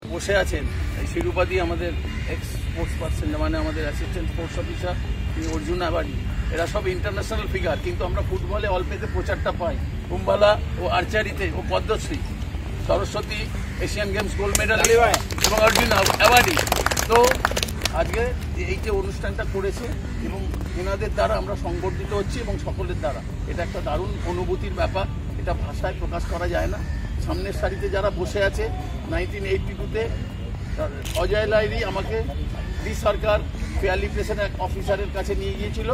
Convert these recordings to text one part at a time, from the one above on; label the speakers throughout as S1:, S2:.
S1: বসে আছেন এই শিরুপাদি আমাদের এক্স স্পোর্টস পার্সন, মানে আমাদের assistant sports officer Arjun Abadi, এরা সব ইন্টারন্যাশনাল ফিগার। কিন্তু আমরা ফুটবলে অল্পেতে প্রচারটা পাই। কুম্বালা ও আর্চারিতে ও Padmashri, Saraswati Asian games gold medal এবং অর্জুন অ্যাওয়ার্ডি। তো আজকে এই যে অনুষ্ঠানটা করেছে এবং এনাদের দ্বারা আমরা সংগঠিত হচ্ছি এবং সকলের দ্বারা এটা একটা দারুণ অনুভূতির ব্যাপার। এটা ভাষায় প্রকাশ করা যায় না। সামনের সারিতে যারা বসে আছে 1982-তে অজয় লাইরি আমাকে ডি সরকার ফেয়ারলি প্রেসের এক অফিসারের কাছে নিয়ে গিয়েছিল।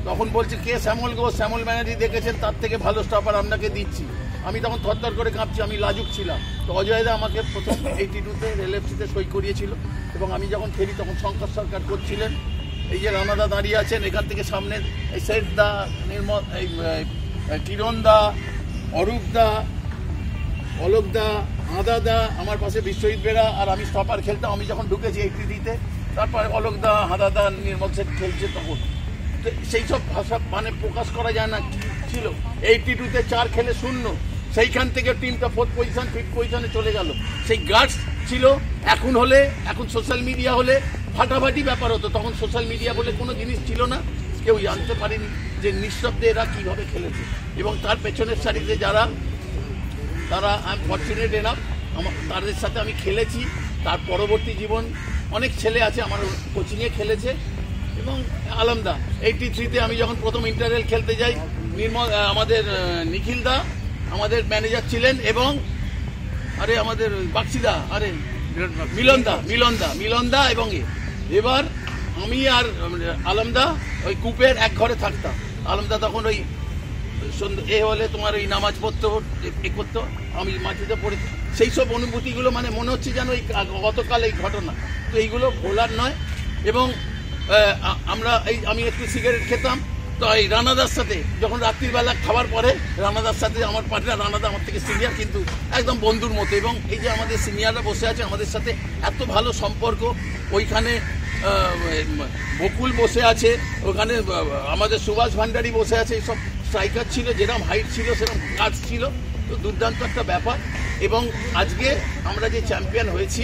S1: তখন বলছে কে শ্যামল গো, শ্যামল ব্যানার্জি দেখেছেন, তার থেকে ভালো স্টপার আপনাকে দিচ্ছি। আমি তখন থরথর করে কাঁপছি, আমি লাজুক ছিলাম। তো অজয়দা আমাকে প্রথম 82-তে রেলএফসিতে সই করিয়েছিল এবং আমি যখন খেলি তখন শঙ্কর সরকার করছিলেন। এই যে রানাদা দাঁড়িয়ে আছেন, এখান থেকে সামনে এই সেট দা, নির্মল, এই কিরণ দা, অরূপ দা, অলোক দা, আদা দা, আমার পাশে বিশ্বজিৎ বেরা, আর আমি স্টপার খেলতাম। আমি যখন ঢুকেছি 83-তে, তারপরে অলোক দা, হাদা দা, নির্মল সেট খেলছে। তখন সেই সব ভাষা মানে প্রকাশ করা যায় না কি ছিল। 82-তে 4 খেলে 0, সেইখান থেকে টিমটা 4th পজিশন 5th পজিশনে চলে গেল। সেই গার্ডস ছিল। এখন সোশ্যাল মিডিয়া হলে ফাটাফাটি ব্যাপার হতো। তখন সোশ্যাল মিডিয়া বলে কোনো জিনিস ছিল না, কেউ জানতে পারেনি যে নিঃশব্দে এরা কীভাবে খেলেছে। এবং তার পেছনের সারিতে যারা, তারা আই এম ফর্চুনেট এনাফ, তাদের সাথে আমি খেলেছি। তার পরবর্তী জীবন অনেক ছেলে আছে আমার কোচিংয়ে খেলেছে। এবং আলমদা 83-তে আমি যখন প্রথম ইন্টাররেল খেলতে যাই, আমাদের নিখিল দা আমাদের ম্যানেজার ছিলেন এবং আমাদের বাক্সিদা, মিলন দা এবং এবার আমি আর আলমদা ওই কূপের এক ঘরে থাকতাম। আলমদা তখন ওই হলে তোমার ওই নামাজ পড়তো, করতো, আমি মাটিতে পড়েছি। সেই সব অনুভূতিগুলো মানে মনে হচ্ছে যেন এই গতকাল এই ঘটনা। তো এইগুলো ভোলার নয়। এবং আমি একটু সিগারেট খেতাম। তো এই রানাদার সাথে যখন রাত্রিবেলা খাবার পরে রানাদার সাথে আমার পার্টনার, রানাদা আমার থেকে সিনিয়র কিন্তু একদম বন্ধুর মতো। এবং এই যে আমাদের সিনিয়ররা বসে আছে আমাদের সাথে এত ভালো সম্পর্ক। ওইখানে বকুল বসে আছে, ওখানে আমাদের সুভাষ ভান্ডারী বসে আছে। এইসব স্ট্রাইকার ছিল, যেরকম হাইট ছিল সেরকম কাজ ছিল। তো দুর্দান্ত একটা ব্যাপার। এবং আজকে আমরা যে চ্যাম্পিয়ন হয়েছি,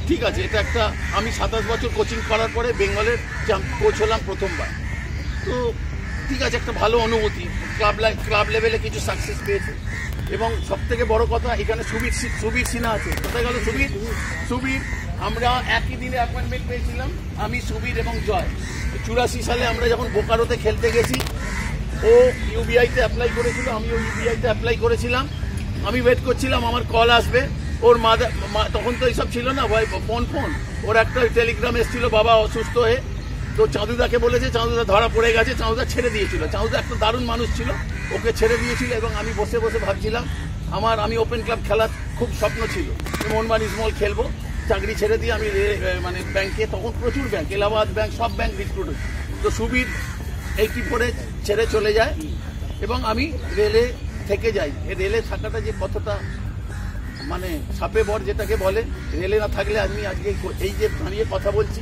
S1: ঠিক আছে, এটা একটা, আমি 27 বছর কোচিং করার পরে বেঙ্গলের কোচ হলাম প্রথমবার। তো ঠিক আছে, একটা ভালো অনুভূতি। ক্লাব লেভেলে কিছু সাকসেস পেয়েছে। এবং সব থেকে বড় কথা, এখানে সুবীর সিনহা আছে। কোথায় গেল সুবীর? আমরা একই দিনে অ্যাপয়েন্টমেন্ট পেয়েছিলাম, আমি, সুবীর এবং জয়। 84 সালে আমরা যখন বোকারোতে খেলতে গেছি, ও ইউবিআইতে অ্যাপ্লাই করেছিল, আমিও ইউবিআইতে অ্যাপ্লাই করেছিলাম। আমি ওয়েট করছিলাম আমার কল আসবে। ওর মা তখন তো এইসব ছিল না, ফোন ওর একটা টেলিগ্রাম এসেছিল, বাবা অসুস্থ হয়ে। তো চাঁদুদাকে বলেছে, চাঁদুদা ধরা পড়ে গেছে। চাঁদুদা ছেড়ে দিয়েছিল। চাঁদুদা একটা দারুণ মানুষ ছিল, ওকে ছেড়ে দিয়েছিল। এবং আমি বসে বসে ভাবছিলাম, আমি ওপেন ক্লাব খেলার খুব স্বপ্ন ছিল, মোহনবাগান ইসমল খেলবো। চাকরি ছেড়ে দিয়ে আমি মানে ব্যাংকে, তখন প্রচুর ব্যাংক, এলাহাবাদ ব্যাংক, সব ব্যাংক রিক্রুট হয়েছে। তো সুবীর 84-এ ছেড়ে চলে যায় এবং আমি রেলে থেকে যাই। রেলে থাকাটা যে কতটা মানে সাপে বর যেটাকে বলে, রেলে না থাকলে আমি আজকে এই যে দাঁড়িয়ে কথা বলছি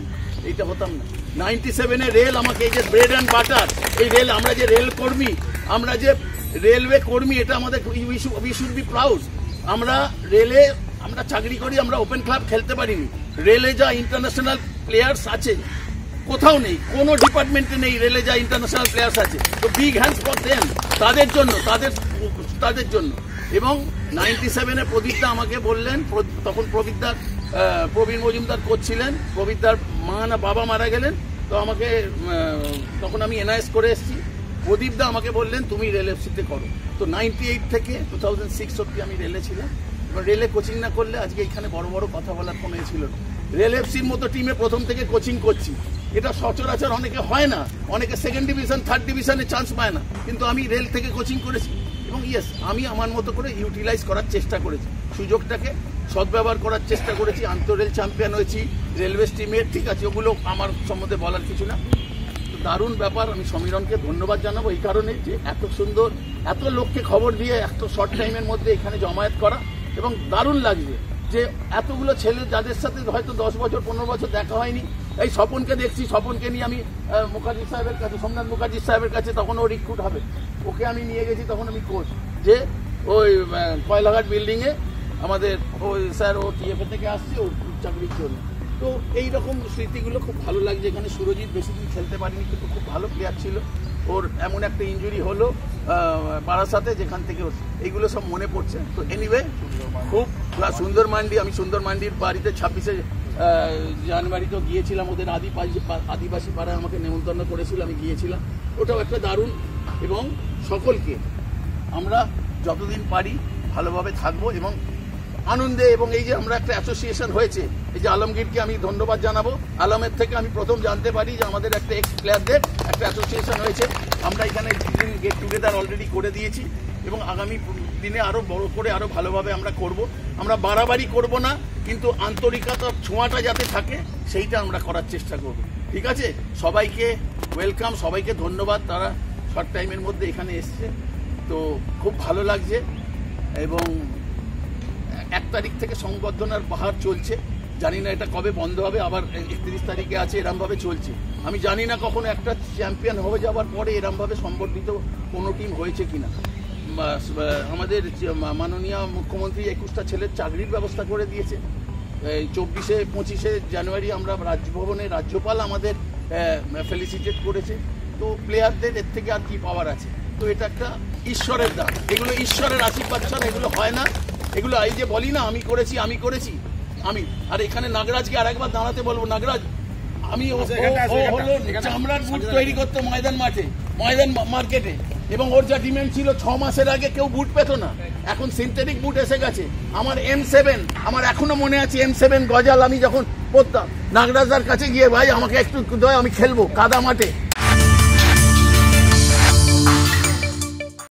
S1: এইটা হতাম না। 97-এ রেল আমাকে, এই যে ব্রেড অ্যান্ড বাটার, এই রেল, আমরা যে রেল কর্মী, আমরা যে রেলওয়ে কর্মী, এটা আমাদের উই শুড বি প্রাউড। আমরা রেলে আমরা চাকরি করি, আমরা ওপেন ক্লাব খেলতে পারিনি। রেলে যা ইন্টারন্যাশনাল প্লেয়ার্স আছে কোথাও নেই, কোনো ডিপার্টমেন্টে নেই রেলে যা ইন্টারন্যাশনাল প্লেয়ার্স আছে। তো বিগ হ্যান্ডস ফর দেম, তাদের জন্য। এবং 97-এ প্রদীপদা আমাকে বললেন, তখন প্রবীণ মজুমদার কোচ ছিলেন, প্রবীরদার বাবা মারা গেলেন। তো আমাকে তখন আমি এনআইএস করে এসেছি। প্রদীপদা আমাকে বললেন তুমি রেলএফসিতে করো। তো 98 থেকে 2006 অব্দি আমি রেলে ছিলাম। এবার রেলে কোচিং না করলে আজকে এখানে বড় বড় কথা বলার কোনো ছিল না। রেলএফসির মতো টিমে প্রথম থেকে কোচিং করছি, এটা সচরাচর অনেকে হয় না। অনেকে 2nd ডিভিশন 3rd ডিভিশনে চান্স পায় না, কিন্তু আমি রেল থেকে কোচিং করেছি। এবং ইয়েস, আমি আমার মতো করে ইউটিলাইজ করার চেষ্টা করেছি, সুযোগটাকে সদ্ব্যবহার করার চেষ্টা করেছি। আন্তঃরেল চ্যাম্পিয়ন হয়েছি, রেলওয়ে টিমের, ঠিক আছে, ওগুলো আমার সম্বন্ধে বলার কিছু না। তো দারুণ ব্যাপার। আমি সমীরণকে ধন্যবাদ জানাবো এই কারণে যে এত সুন্দর, এত লোককে খবর দিয়ে এত শর্ট টাইমের মধ্যে এখানে জমায়েত করা। এবং দারুণ লাগছে যে এতগুলো ছেলে যাদের সাথে হয়তো 10 বছর 15 বছর দেখা হয়নি। এই স্বপনকে দেখছি, স্বপনকে নিয়ে আমি মুখার্জি সাহেবের কাছে, সোমনাথ মুখার্জি সাহেবের কাছে, তখন ও রিক্রুট হবে, ওকে আমি নিয়ে গেছি। তখন আমি কোচ, যে ওই কয়লাঘাট বিল্ডিংয়ে আমাদের ওই স্যার ও টিএফএ থেকে আসছে ওর চাকরির জন্য। তো এইরকম স্মৃতিগুলো খুব ভালো লাগছে। এখানে সুরজিৎ বেশি দিন খেলতে পারেনি, কিন্তু খুব ভালো প্লেয়ার ছিল। ওর এমন একটা ইনজুরি হলো বারাসাতে, যেখান থেকে এইগুলো সব মনে পড়ছে। তো এনিওয়ে খুব সুন্দর মান্ডি, আমি সুন্দর মান্ডির বাড়িতে 26শে জানুয়ারিতেও গিয়েছিলাম। ওদের আদিবাসী পাড়ায় আমাকে নেমন্তন্ন করেছিল, আমি গিয়েছিলাম। ওটাও একটা দারুণ, এবং সকলকে আমরা যতদিন পারি ভালোভাবে থাকবো এবং আনন্দে, এবং এই যে আমরা একটা অ্যাসোসিয়েশন হয়েছে, এই যে আলমগীরকে আমি ধন্যবাদ জানাবো। আলমের থেকে আমি প্রথম জানতে পারি যে আমাদের একটা এক্স প্লেয়ারদের একটা অ্যাসোসিয়েশন হয়েছে। আমরা এখানে গেট টুগেদার অলরেডি করে দিয়েছি, এবং আগামী দিনে আরও বড় করে আরও ভালোভাবে আমরা করব। আমরা বাড়াবাড়ি করব না, কিন্তু আন্তরিকতার ছোঁয়াটা যাতে থাকে সেইটা আমরা করার চেষ্টা করব। ঠিক আছে, সবাইকে ওয়েলকাম, সবাইকে ধন্যবাদ, তারা শর্ট টাইমের মধ্যে এখানে এসছে। তো খুব ভালো লাগছে, এবং 1 তারিখ থেকে সংবর্ধনার বাহার চলছে। জানি না এটা কবে বন্ধ হবে, আবার 31 তারিখে আছে, এরমভাবে চলছে। আমি জানি না কখনো একটা চ্যাম্পিয়ন হয়ে যাওয়ার পরে এরমভাবে সংবর্ধিত কোনো টিম হয়েছে কিনা। আমাদের মাননীয় মুখ্যমন্ত্রী 21টা ছেলের চাকরির ব্যবস্থা করে দিয়েছে। 24-25 জানুয়ারি আমরা রাজভবনে রাজ্যপাল আমাদের ফেলিসিটেট করেছে। তো প্লেয়ারদের এর থেকে আর কি পাওয়ার আছে? তো এটা একটা ঈশ্বরের দান, এগুলো ঈশ্বরের আশীর্বাদ ছাড়া এগুলো হয় না। এগুলো এই যে বলি না আমি করেছি, আর এখানে নাগরাজকে আর একবার দাঁড়াতে বলবো। নাগরাজ, আমি ও হলো চামড়ার বুট তৈরি করতো ময়দান মার্কেটে, এবং ওর যা ডিমান্ড ছিল 6 মাসের আগে কেউ বুট পেতো না, এখন সিনথেটিক বুট এসে গেছে। আমার M7, আমার এখনো মনে আছে M7 গজাল আমি যখন পরতাম, নাগরাজদার কাছে গিয়ে ভাই আমাকে একটু দয়, আমি খেলবো কাদা মাঠে,